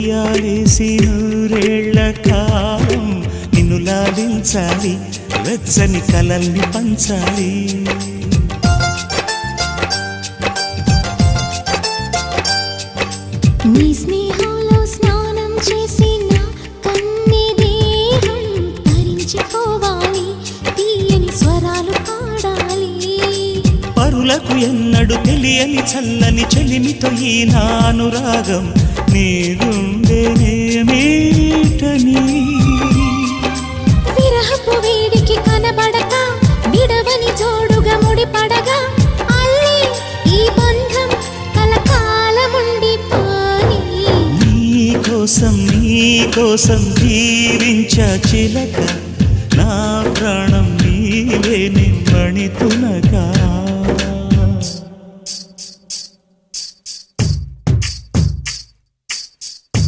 యాలేసి నూరేళ్ల కాలం నిన్ను లాలించాలి, వెచ్చని కలల్ని పంచాలి. నీ స్నేహంలో స్నానం చేసిన కన్ని దేహం తరించిపోవాలి, తీయని స్వరాలు పాడాలి. పరులకు ఎన్నడు తెలియని చల్లని చెలిమితో ఈ నానురాగం నీ గుండెనేమీటని. విరహపు వేడికి కనబడక విడవని జోడుగా ముడిపడగా అల్లి ఈ బంధం కలకాలముండిపోని. నీకోసం జీవించ చిలక, నా ప్రాణం నీవే నిమ్మణి తునక.